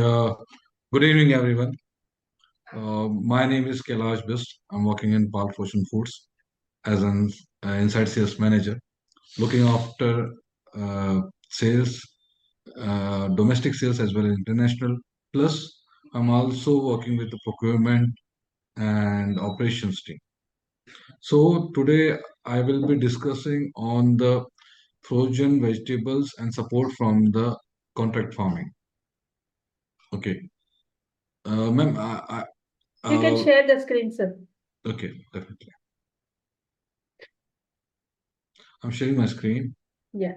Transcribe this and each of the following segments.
Uh, Good evening, everyone. My name is Kailash Bisht. I'm working in Pulp Ocean Foods as an inside sales manager, looking after sales, domestic sales as well as international. Plus, I'm also working with the procurement and operations team. So today I will be discussing on the frozen vegetables and support from the contract farming. Okay, ma'am, You can uh, share the screen, sir. okay, definitely. I'm sharing my screen. Yeah.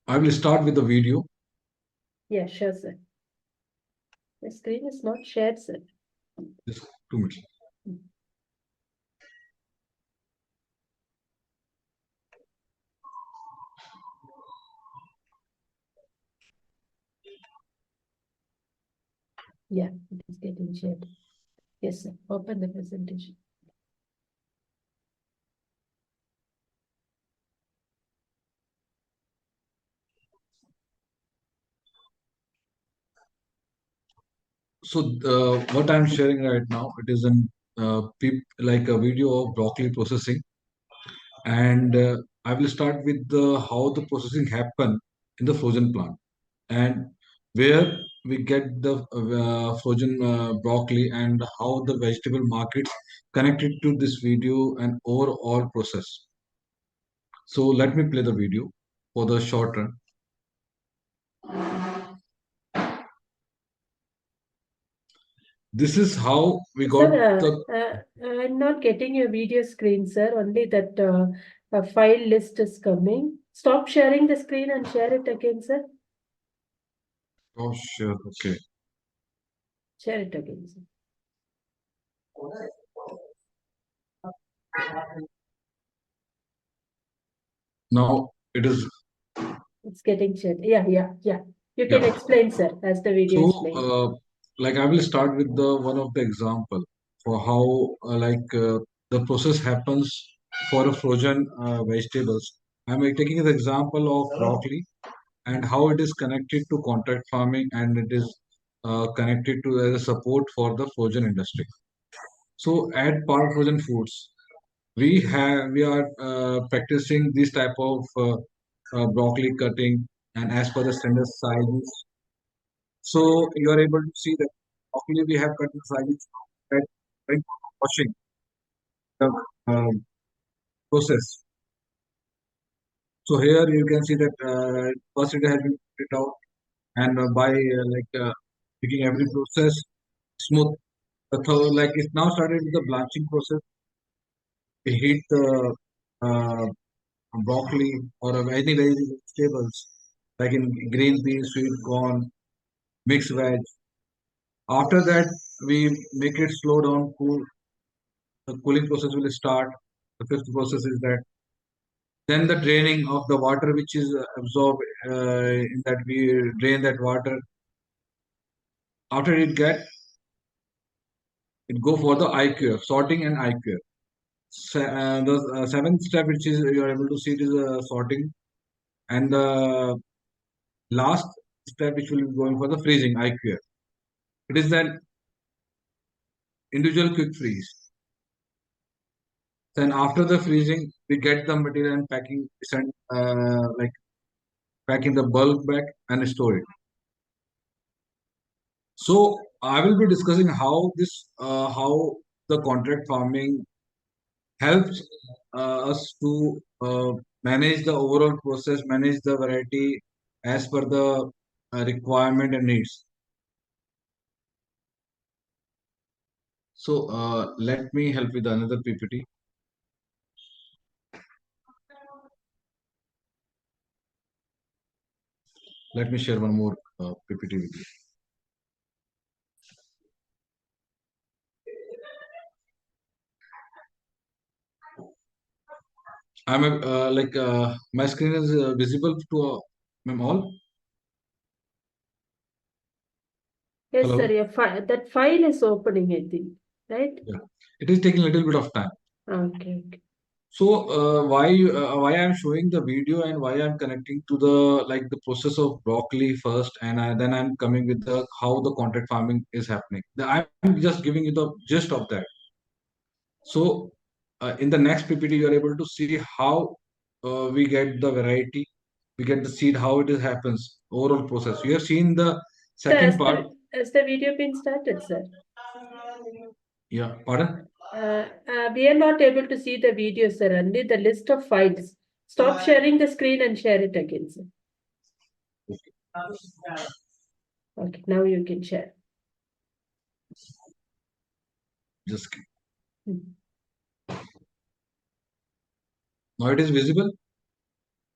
I will start with the video. Yeah, sure, sir. The screen is not shared, sir. Just 2 minutes. Yeah, it is getting shared. Yes, sir. Open the presentation. So what I'm sharing right now, it is an like a video of broccoli processing, and I will start with the how the processing happen in the frozen plant and where we get the frozen broccoli and how the vegetable markets connected to this video and overall process. So let me play the video for the short run. This is how we got Sir, the I'm not getting your video screen, sir. Only that a file list is coming. Stop sharing the screen and share it again, sir. oh sure, okay. Share it again, sir. Now it is It's getting shared. Yeah. You can yeah. explain, sir, as the video So is playing. like I will start with the one of the example for how the process happens for a frozen vegetables. I'm taking the example of broccoli and how it is connected to contract farming and it is connected to as a support for the frozen industry. So at Park Frozen Foods, we are practicing this type of broccoli cutting and as per the standard sizes. So you are able to see that broccoli we have cut the sizes that when washing the process. So here you can see that first it has been put it out and by making every process smooth. The third, like it's now started with the blanching process. We heat the broccoli or any vegetables like in green peas, sweet corn, mixed veg. After that, we make it slow down, cool. The cooling process will start. The fifth process is that then the draining of the water which is absorbed in that we drain that water. After it go for the IQF sorting and IQF. The seventh step which is you are able to see it is sorting and the last step which will be going for the freezing IQF. It is that individual quick freeze. Then after the freezing, we get the material and packing, send like pack in the bulk bag and store it. So I will be discussing how the contract farming helps us to manage the overall process, manage the variety as per the requirement and needs. So let me help with another PPT. Let me share one more PPT with you. I'm my screen is visible to ma'am all. Yes, sir. Hello. That file is opening, I think. Right? Yeah, it is taking a little bit of time. Okay, okay. So why I'm showing the video and why I'm connecting to the like the process of broccoli first, and then I'm coming with the how the contract farming is happening. I'm just giving you the gist of that. So in the next PPT, you are able to see how we get the variety, we get the seed, how it is happens overall process. You have seen the Sir, second part. has the video been started, sir? Yeah, pardon. We are not able to see the video, sir, only the list of files. Stop sharing the screen and share it again, sir. Okay, now you can share. Just Hmm. now it is visible.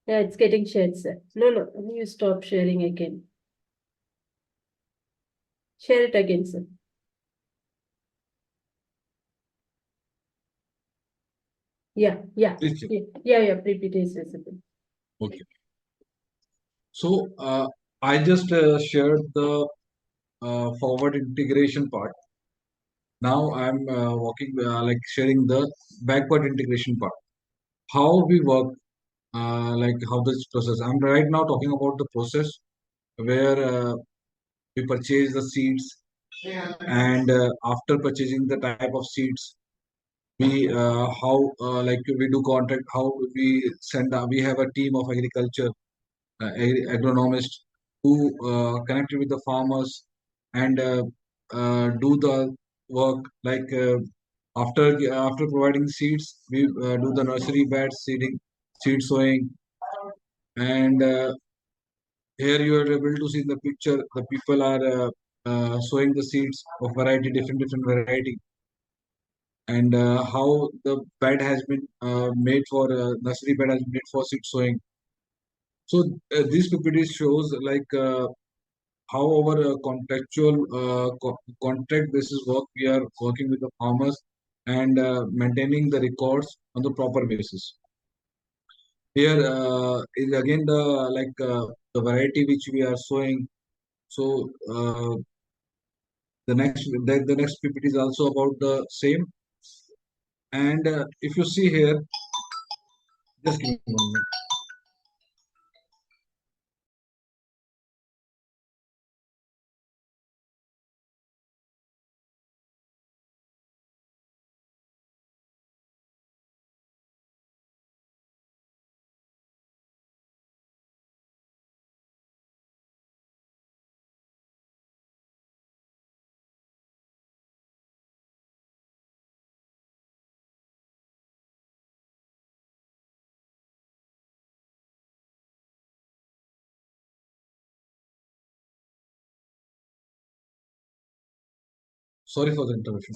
Yeah, it's getting shared, sir. No, no, you stop sharing again. Share it again, sir. Yeah, yeah, Please check. yeah, PPT is visible. Okay. So I just shared the forward integration part. Now I'm walking like sharing the backward integration part. How we work, like how this process. I'm right now talking about the process where we purchase the seeds, and after purchasing the type of seeds, we how like we do contract. How we send. We have a team of agriculture agronomists who connected with the farmers and do the work like after providing seeds we do the nursery bed seeding, seed sowing, and here you are able to see in the picture the people are sowing the seeds of variety, different variety, and how the bed has been made for nursery bed has been made for seed sowing. So these PPT shows like how our contractual contract basis work we are working with the farmers and maintaining the records on the proper basis. Here is again the like the variety which we are sowing. So the next PPT is also about the same. And if you see here, just give me 1 minute. Sorry for the interruption.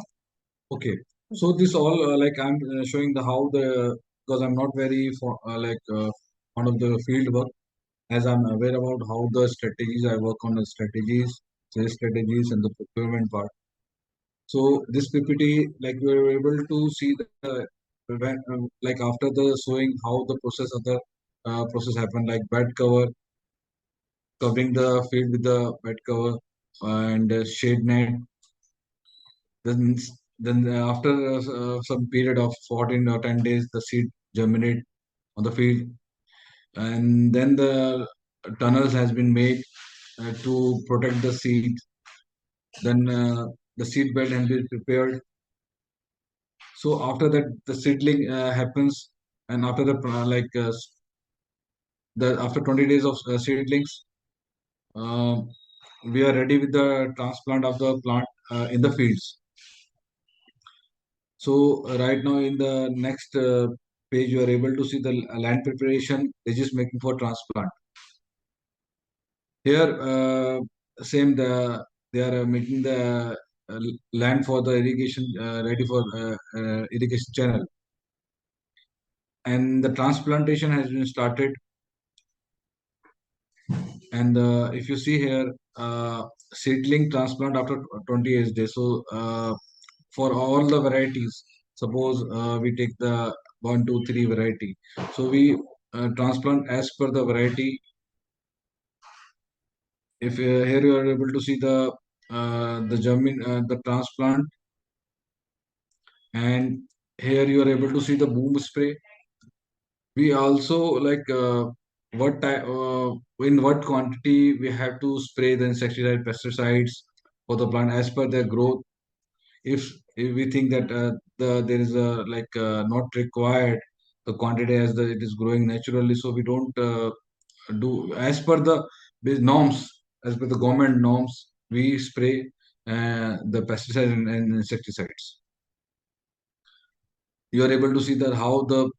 Okay, so this all like I'm showing the how the because I'm not very for fond of the field work, as I'm aware about how the strategies I work on the strategies, sales strategies, and the procurement part. So this PPT, like we were able to see the like after the sowing, how the process of the process happened, like bed cover, covering the field with the bed cover and shade net. Then after some period of 14 or 10 days, the seed germinate on the field, and then the tunnels has been made to protect the seed. Then the seed bed has been prepared. So after that, the seedling happens, and after the the after 20 days of seedlings, uh, we are ready with the transplant of the plant in the fields. So right now in the next page, you are able to see the land preparation, which is making for transplant. Here, same they are making the land for the irrigation ready for irrigation channel, and the transplantation has been started. And if you see here, seedling transplant after 28 days. So for all the varieties, suppose we take the 1, 2, 3 variety. So we transplant as per the variety. If here you are able to see the transplant, and Here you are able to see the boom spray. We also like what type, in what quantity we have to spray the insecticide pesticides for the plant as per their growth. If we think that there is a like not required the quantity as it is growing naturally, so we don't do as per the norms, as per the government norms. We spray the pesticides and insecticides. You are able to see that how the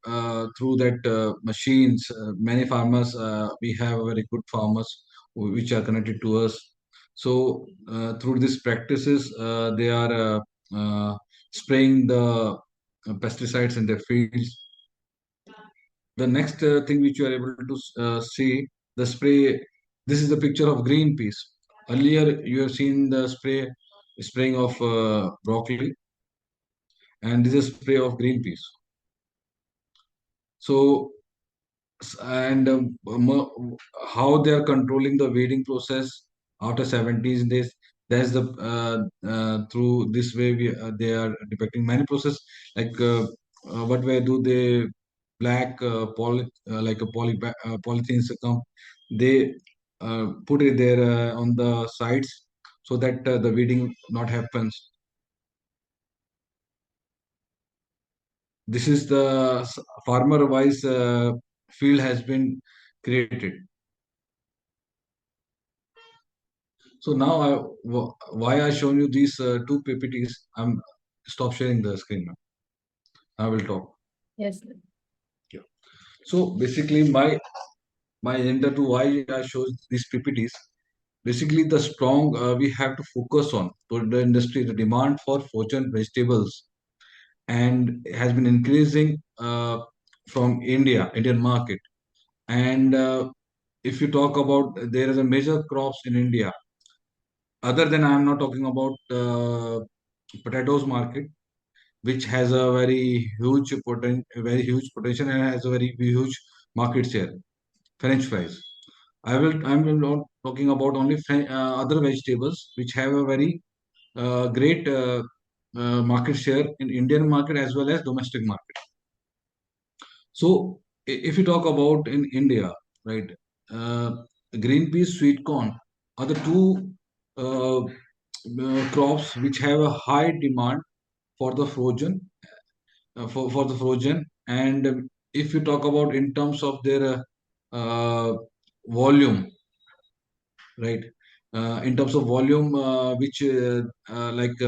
through that machines, many farmers, we have very good farmers which are connected to us. So through these practices, they are spraying the pesticides in their fields. The next thing which you are able to see, the spray. This is the picture of green peas. Earlier you have seen the spraying of broccoli, and this is spray of green peas. So and how they are controlling the weeding process after 17 days. That's the through this way they are depicting many process, like what way do they black like a polythene come, they put it there on the sides so that the weeding not happens. This is the farmer wise field has been created. So now why I shown you these two PPTs. I'm stop sharing the screen now. I will talk. Yes, sir. Yeah. So basically, my agenda to why I show these PPTs. Basically, the strong we have to focus on to the industry. The demand for frozen vegetables and has been increasing from Indian market. And if you talk about, there is a major crops in India. Other than, I am not talking about potatoes market, which has a very huge potential and has a very huge market share. French fries. I'm not talking about only other vegetables which have a very great market share in Indian market as well as domestic market. So if you talk about in India, right, uh, green peas, sweet corn are the two crops which have a high demand for the frozen, for the frozen. And if you talk about in terms of their volume, right, in terms of volume which like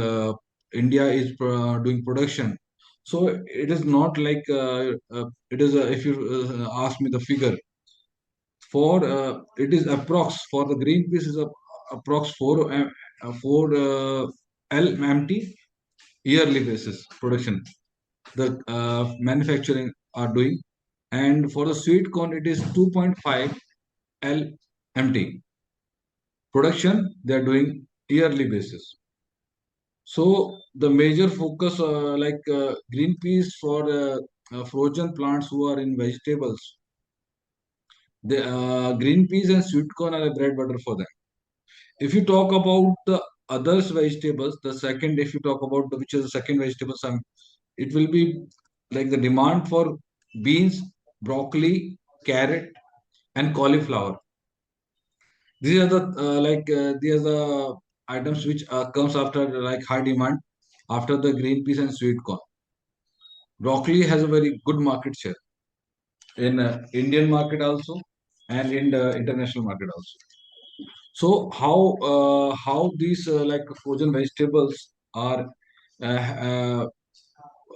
India is doing production. So it is not like it is if you ask me the figure for it is approx for the green peas is approx 4 lmt yearly basis production the manufacturing are doing. And for the sweet corn it is 2.5 lmt production they are doing yearly basis. So the major focus like green peas for frozen plants who are in vegetables, the green peas and sweet corn are a bread butter for them. If you talk about the others vegetables, the second, if you talk about which is the second vegetable, it will be like the demand for beans, broccoli, carrot, and cauliflower. These are the these are the items which comes after like high demand after the green peas and sweet corn. Broccoli has a very good market share in Indian market also and in the international market also. So how these like frozen vegetables are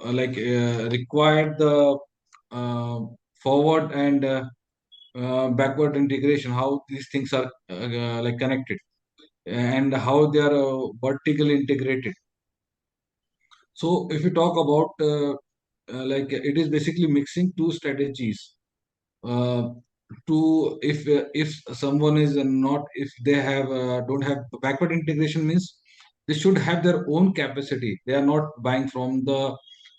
required the uh, forward and backward integration, how these things are like connected and how they are vertically integrated. So if you talk about like it is basically mixing two strategies. Uh, to if someone is not, if they have don't have backward integration means they should have their own capacity. They are not buying from the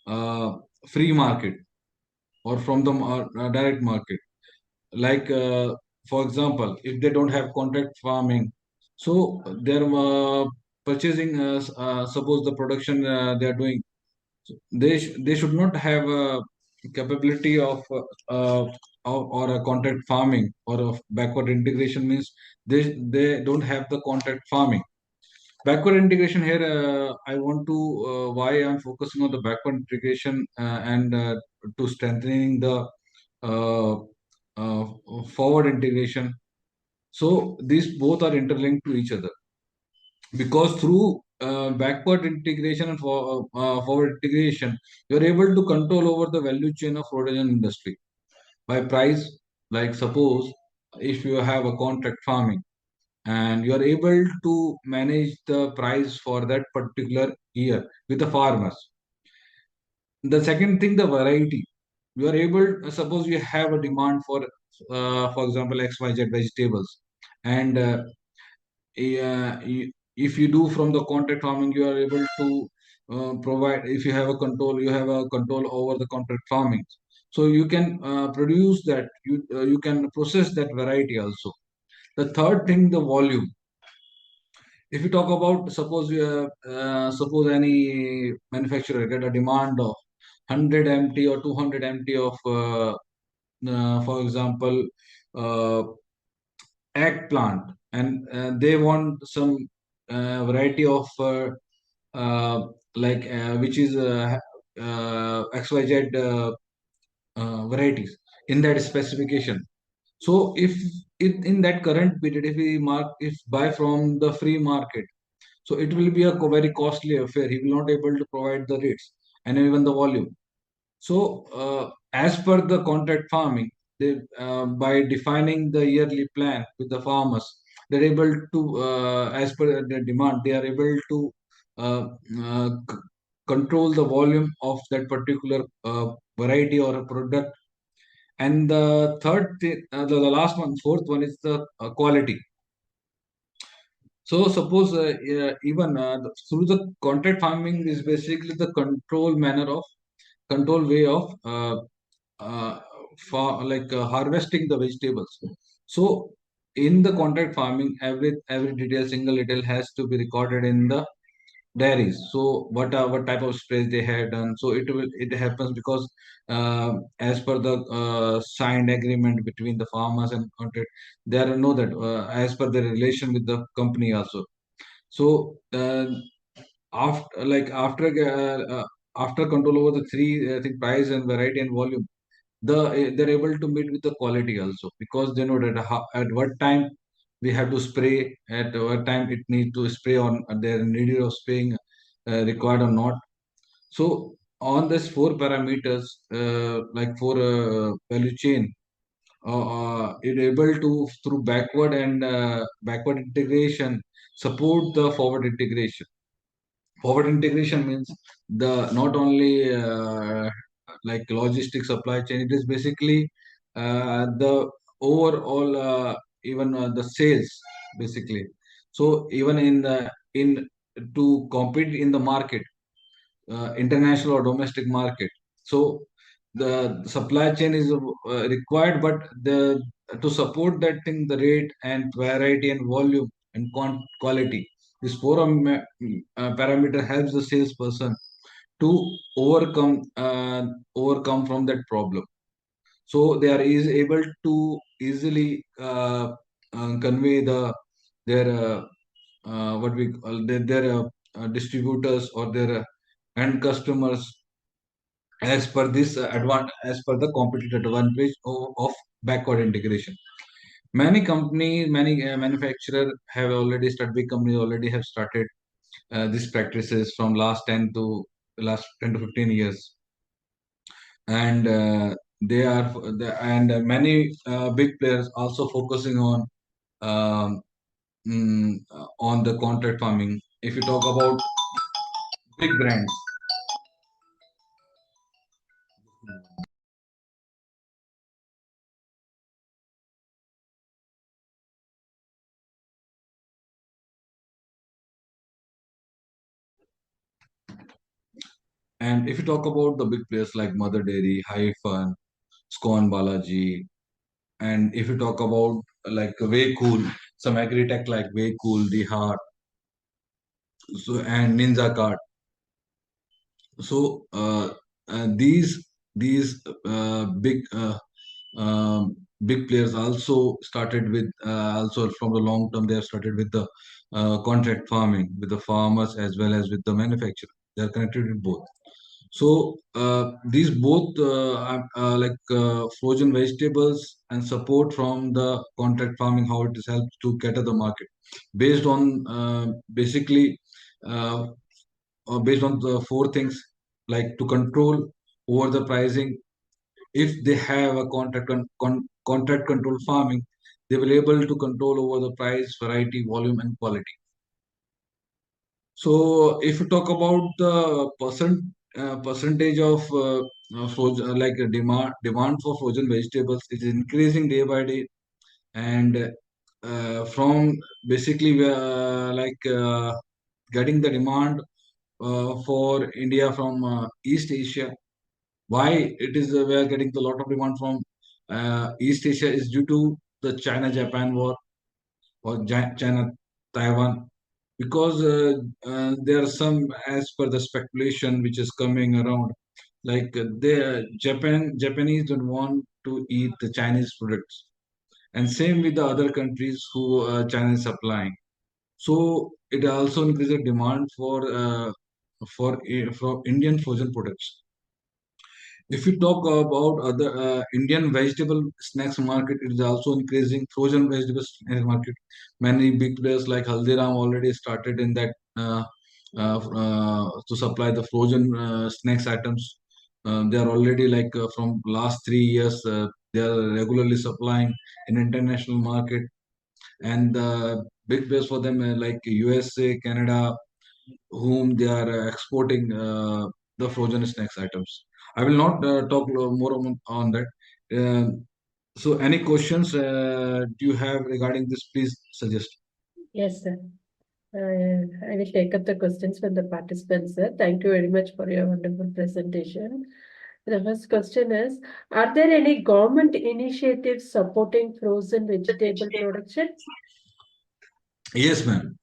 uh, free market or from the direct market. Like for example, if they don't have contract farming, so they're purchasing suppose the production they are doing. They should not have a capability of or a contract farming or of backward integration means they don't have the contract farming. Backward integration here, I want to why I'm focusing on the backward integration and to strengthening the uh, uh, forward integration. So these both are interlinked to each other because through backward integration and forward integration, you're able to control over the value chain of frozen industry by price. Like suppose if you have a contract farming and you are able to manage the price for that particular year with the farmers. The second thing, the variety. You are able, suppose you have a demand for example, XYZ vegetables, and if you do from the contract farming, you are able to provide. If you have a control, you have a control over the contract farming, so you can produce that. You can process that variety also. The third thing, the volume. If you talk about, suppose any manufacturer get a demand of 100 MT or 200 MT of, for example, uh, eggplant, and they want some variety of which is XYZ varieties in that specification. So if in that current period, if we if buy from the free market, so it will be a very costly affair. He will not able to provide the rates and even the volume. So as per the contract farming, they by defining the yearly plan with the farmers, they're able to as per the demand, they are able to uh, control the volume of that particular variety or a product. And the the last one, fourth one is the quality. So suppose even through the contract farming is basically the control way of uh, harvesting the vegetables. So in the contract farming, every detail, single detail has to be recorded in the dairies. So what type of sprays they had done. So it happens because as per the signed agreement between the farmers and contract, there are know that as per the relation with the company also. So after control over the three, I think, price and variety and volume, they're able to meet with the quality also because they know that at what time we have to spray, at what time it needs to spray on, they're needed of spraying required or not. So on this four parameters, like for value chain, it able to through backward integration support the forward integration. Forward integration means the not only like logistic supply chain, it is basically the overall even the sales basically. So even in to compete in the market, international or domestic market. So the supply chain is required, but the to support that thing, the rate and variety and volume and quality, this four parameter helps the salesperson to overcome from that problem. So they are is able to easily convey their what we call their distributors or their end customers as per the competitive advantage of backward integration. Many companies, many manufacturer have already started. Big companies already have started these practices from last 10 to 15 years, and they are and many big players also focusing um, on the contract farming. If you talk about big brands, and if you talk about the big players like Mother Dairy, Hyphen, Scone Balaji, and if you talk about like Way Cool, some agri-tech like Way Cool, The Heart, so and Ninja Card. So these um, big players also started with also from the long term they have started with the contract farming with the farmers as well as with the manufacturer. They are connected with both. So these both frozen vegetables and support from the contract farming, how it is helped to cater the market based on uh, based on the four things, like to control over the pricing. If they have a contract control farming, they will able to control over the price, variety, volume, and quality. So if you talk about the percentage of frozen, demand for frozen vegetables, it is increasing day by day, and from basically getting the demand for India from East Asia. Why it is we are getting a lot of demand from East Asia is due to the China-Japan war or China-Taiwan, because there are some, as per the speculation which is coming around, like Japanese don't want to eat the Chinese products, and same with the other countries who China is supplying. So it also increases demand for Indian frozen products. If you talk about other Indian vegetable snacks market, it is also increasing. Frozen vegetable snacks market. Many big players like Haldiram already started in that to supply the frozen snacks items. They are already from last 3 years. They are regularly supplying in international market, and big players for them like USA, Canada, whom they are exporting the frozen snacks items. I will not talk more on that. So, any questions do you have regarding this? Please suggest. Yes, sir. I will take up the questions from the participants, sir. Thank you very much for your wonderful presentation. The first question is, are there any government initiatives supporting frozen vegetable production? Yes, ma'am.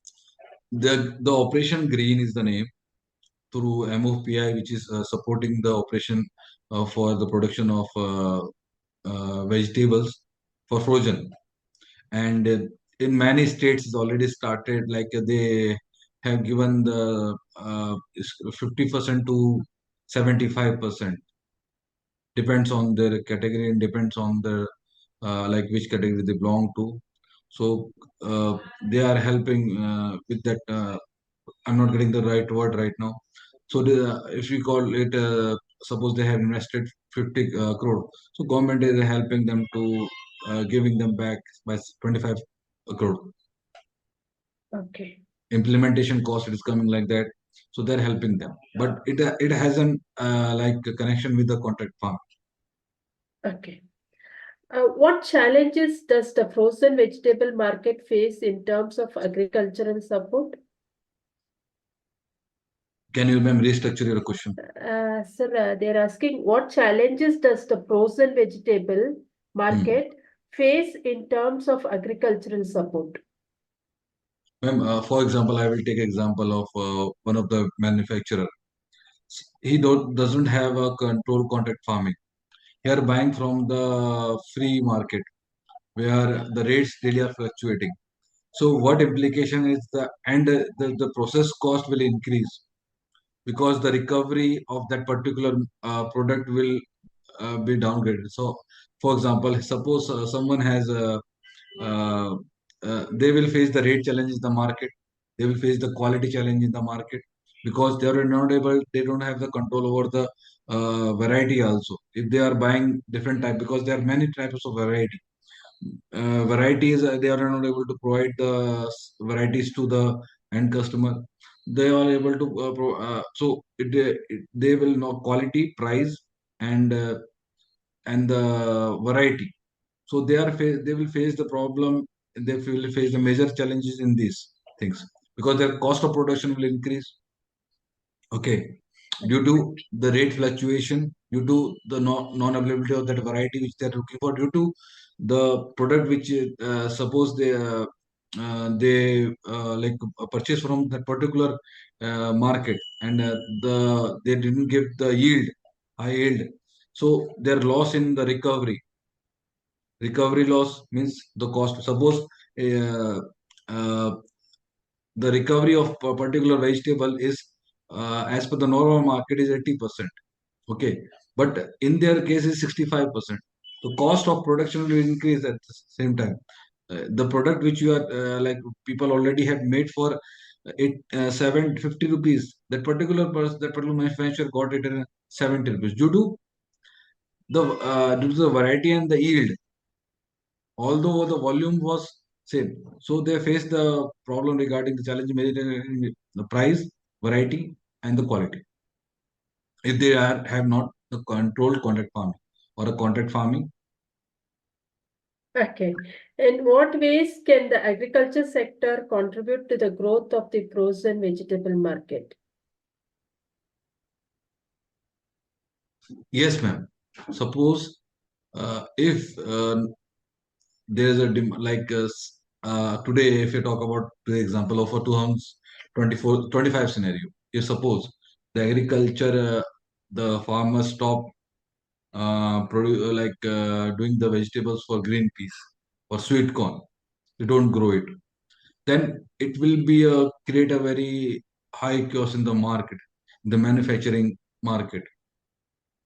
The Operation Green is the name, through MOPI, which is supporting the operation for the production of vegetables for frozen. And in many states, it's already started. They have given the 50% to 75%, depends on their category and depends on the which category they belong to. So they are helping with that. I'm not getting the right word right now. So if we call it, suppose they have invested 50 crore, so government is helping them to giving them back by 25 crore. Okay. Implementation cost is coming like that, so they're helping them, but it hasn't a connection with the contract farm. Okay. What challenges does the frozen vegetable market face in terms of agricultural support? Can you ma'am restructure your question? Sir, they're asking what challenges does the frozen vegetable Hmm. market face in terms of agricultural support? Ma'am, for example, I will take example of one of the manufacturer. He doesn't have a control contract farming. He are buying from the free market where the rates daily are fluctuating. So what implication is the process cost will increase because the recovery of that particular product will be downgraded. So, for example, suppose someone has uh, they will face the rate challenge in the market. They will face the quality challenge in the market because they are not able. They don't have the control over the variety also. If they are buying different type, because there are many types of variety. Varieties they are not able to provide the varieties to the end customer. They are able to so they will know quality, price, and the variety. So they will face the problem. They will face the major challenges in these things because their cost of production will increase. Okay, due to the rate fluctuation, due to the non-availability of that variety which they are looking for, due to the product which suppose they purchase from that particular market, and they didn't give the yield, high yield. So their loss in the recovery loss means the cost. Suppose uh, uh, the recovery of a particular vegetable is as per the normal market is 80%. Okay, but in their case is 65%. The cost of production will increase at the same time. The product which you are like people already have made for 750 rupees, that particular person, that particular manufacturer got it in 70 rupees due to the variety and the yield, although the volume was same. So they face the problem regarding the challenge in the price, variety, and the quality. If they have not the controlled contract farming or a contract farming. Okay. In what ways can the agriculture sector contribute to the growth of the frozen vegetable market? Yes, ma'am. Suppose if there's a today, if you talk about the example of a 2024-25 scenario, if suppose the agriculture, the farmers stop doing the vegetables for green peas or sweet corn, they don't grow it, then it will be create a very high chaos in the market, in the manufacturing market,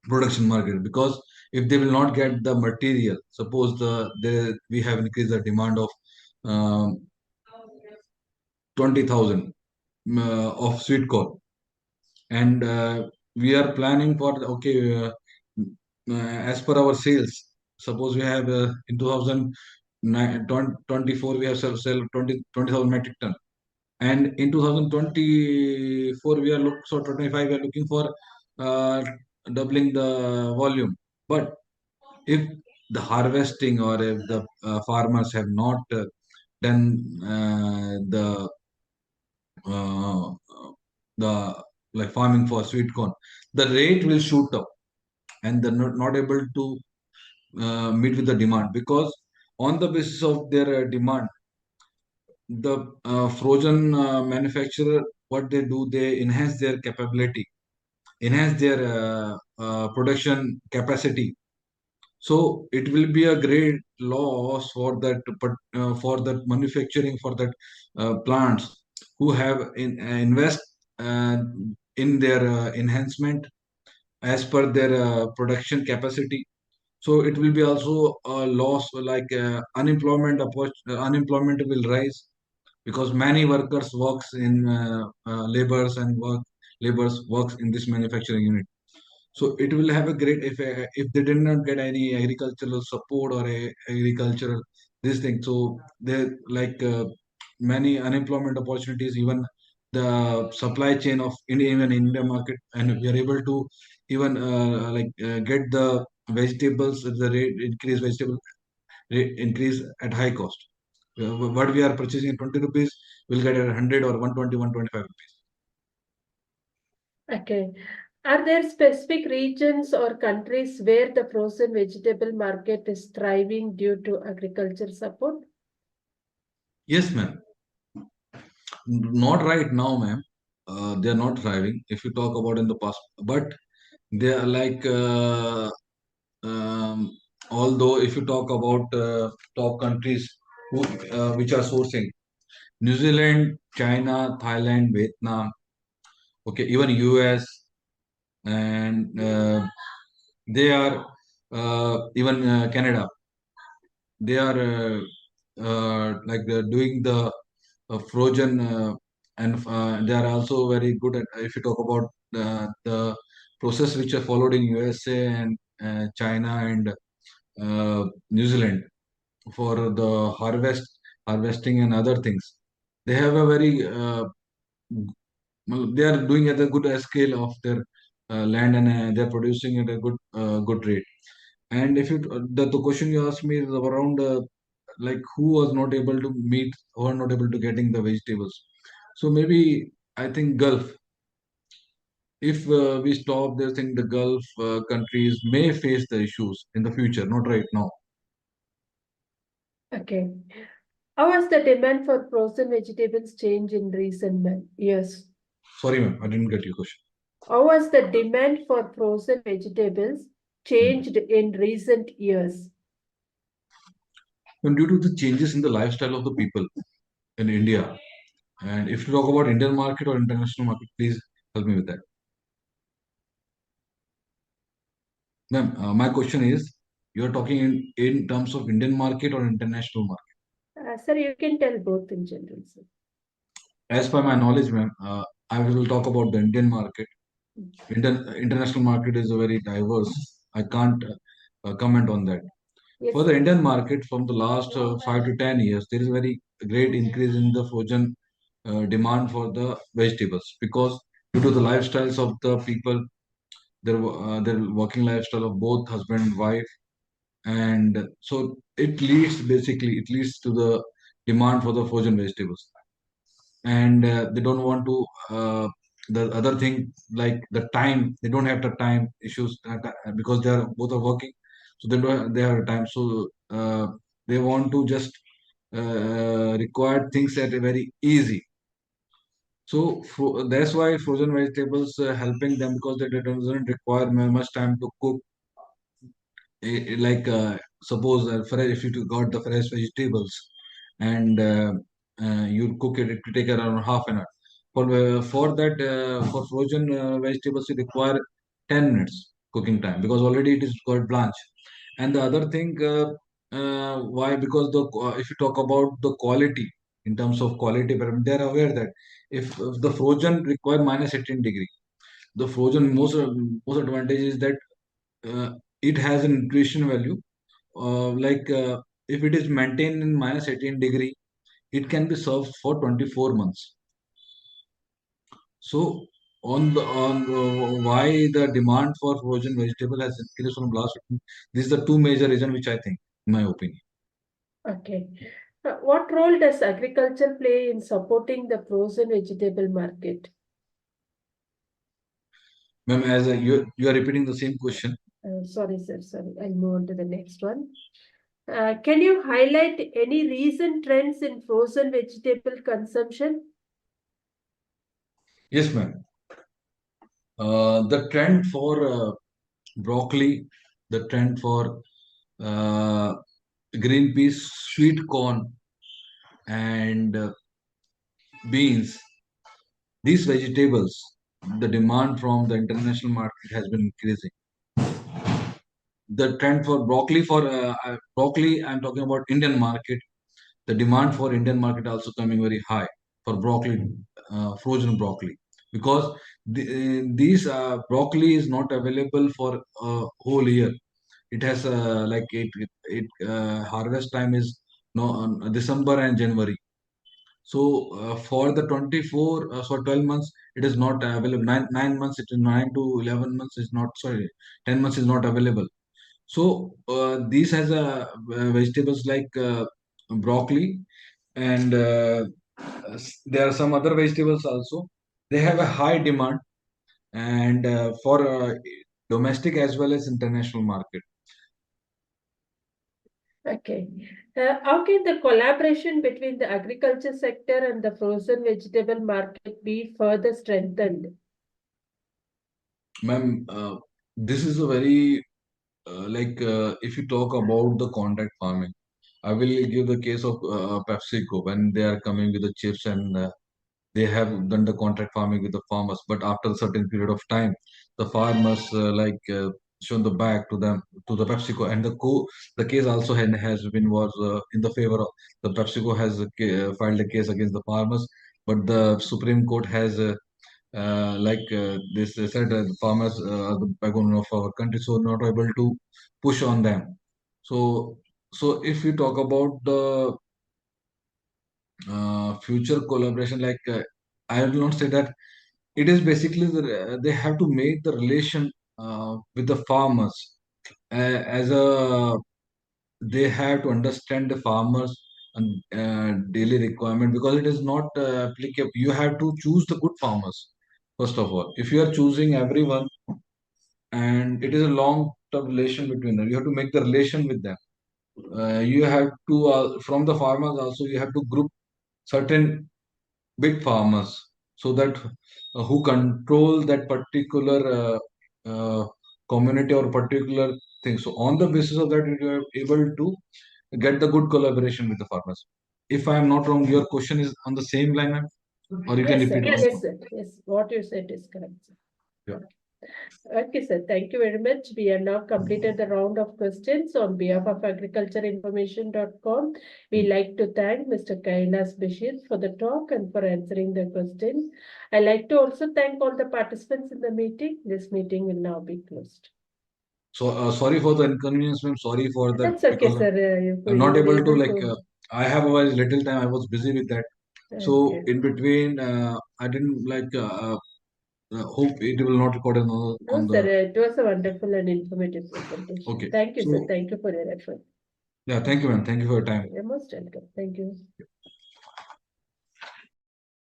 production market, because if they will not get the material, suppose we have increased the demand of um, 20,000 of sweet corn, and we are planning for okay, as per our sales, suppose we have in 2024 we have sell 20,000 metric ton, and in 2024 we are 25 we are looking for uh, doubling the volume. But if the harvesting, or if the farmers have not done uh, the like farming for sweet corn, the rate will shoot up, and they're not able to meet with the demand, because on the basis of their demand, the frozen manufacturer, what they do, they enhance their capability, enhance their production capacity. So it will be a great loss for that, for that manufacturing, for that plants who have invest uh, in their enhancement as per their production capacity. So it will be also a loss, like unemployment will rise, because many workers works in laborers works in this manufacturing unit. So it will have a great if they did not get any agricultural support or agricultural this thing. So they like many unemployment opportunities, even the supply chain of even India market, and we are able to even get the vegetables, the rate increase, vegetable rate increase at high cost. What we are purchasing at 20 rupees, we'll get at 100 or 120, 125 rupees. Okay. Are there specific regions or countries where the frozen vegetable market is thriving due to agriculture support? Yes, ma'am. Not right now, ma'am. They are not thriving. If you talk about in the past, but they are like um, although if you talk about top countries who which are sourcing, New Zealand, China, Thailand, Vietnam, okay, even US, and they are even Canada. They are doing the frozen, and they are also very good at, if you talk about the process which are followed in USA and China and New Zealand for the harvesting and other things. They have a very they are doing at a good scale of their land, and they are producing at a good rate. And if you the question you asked me is around like who was not able to meet or not able to getting the vegetables. So maybe I think Gulf. If we stop this thing, the Gulf countries may face the issues in the future, not right now. Okay. How has the demand for frozen vegetables changed in recent years? Sorry, ma'am, I didn't get your question. How has the demand for frozen vegetables Hmm. changed in recent years? And due to the changes in the lifestyle of the people in India, and if you talk about Indian market or international market, please help me with that. Ma'am, my question is, you are talking in terms of Indian market or international market? Sir, you can tell both in general, sir. As per my knowledge, ma'am, I will talk about the Indian market. International market is a very diverse. I can't comment on that. For Yes, the sir. Indian market, from the last 5 to 10 years, there is a very great increase in the frozen demand for the vegetables because due to the lifestyles of the people, their working lifestyle of both husband and wife, and so it leads to the demand for the frozen vegetables, and they don't want to. The other thing, like the time, they don't have the time issues because they are both are working, so they have time. So they want to just require things that are very easy. So that's why frozen vegetables helping them because they doesn't require much time to cook. Like suppose if you got the fresh vegetables and you cook it, it will take around half an hour. For that for frozen vegetables, you require 10 minutes cooking time because already it is got blanch. And the other thing, why? Because if you talk about the quality in terms of quality, but they are aware that if the frozen require minus 18 degree, the frozen most advantage is that it has a nutrition value. Like if it is maintained in minus 18 degree, it can be served for 24 months. So on why the demand for frozen vegetable has increased from last, this is the two major reason which I think, in my opinion. Okay. What role does agriculture play in supporting the frozen vegetable market? Ma'am, as you are repeating the same question. Sorry, sir. Sorry. I'll move on to the next one. Can you highlight any recent trends in frozen vegetable consumption? Yes, ma'am. The trend for broccoli, the trend for uh, green peas, sweet corn, and beans, these vegetables, the demand from the international market has been increasing. The trend for broccoli, I'm talking about Indian market. The demand for Indian market also coming very high for broccoli, frozen broccoli, because these broccoli is not available for a whole year. It has like it harvest time is no December and January. So for the 24, so 12 months, it is not available. 9 months, it is 9 to 11 months is not, sorry, 10 months is not available. So these has vegetables like broccoli, and there are some other vegetables also. They have a high demand, and for domestic as well as international market. Okay. How can the collaboration between the agriculture sector and the frozen vegetable market be further strengthened? Ma'am, this is a very if you talk about the contract farming, I will give the case of PepsiCo when they are coming with the chips, and they have done the contract farming with the farmers. But after a certain period of time, the farmers shown the back to them to the PepsiCo, and the case also has been was in the favor of the PepsiCo has filed a case against the farmers, but the Supreme Court has this said the farmers are the backbone of our country, so not able to push on them. So if you talk about the future collaboration, I will not say that it is basically they have to make the relation with the farmers as a they have to understand the farmers and daily requirement, because it is not applicable. You have to choose the good farmers first of all. If you are choosing everyone, and it is a long term relation between them, you have to make the relation with them. You have to from the farmers also, you have to group certain big farmers, so that who control that particular uh, community or particular thing. So on the basis of that, you are able to get the good collaboration with the farmers. If I am not wrong, your question is on the same line, ma'am? Or you can Yes, sir. repeat once Yes, more. sir. Yes, what you said is correct, sir. Yeah. Okay, sir. Thank you very much. We have now completed the round of questions on behalf of agricultureinformation.com. We like to thank Mr. Kailash Bisht for the talk and for answering the questions. I like to also thank all the participants in the meeting. This meeting will now be closed. So sorry for the inconvenience, ma'am. Sorry for that That's okay, because sir. I'm You not were able to able like. to. I have a very little time. I was busy with that. So Okay. in between, I didn't like. Hope it will not record No, on sir. the. It was a wonderful and informative presentation. Okay. Thank you, sir. So Thank you for your effort. yeah, thank you, ma'am. Thank you for your time. You're most welcome. Thank you.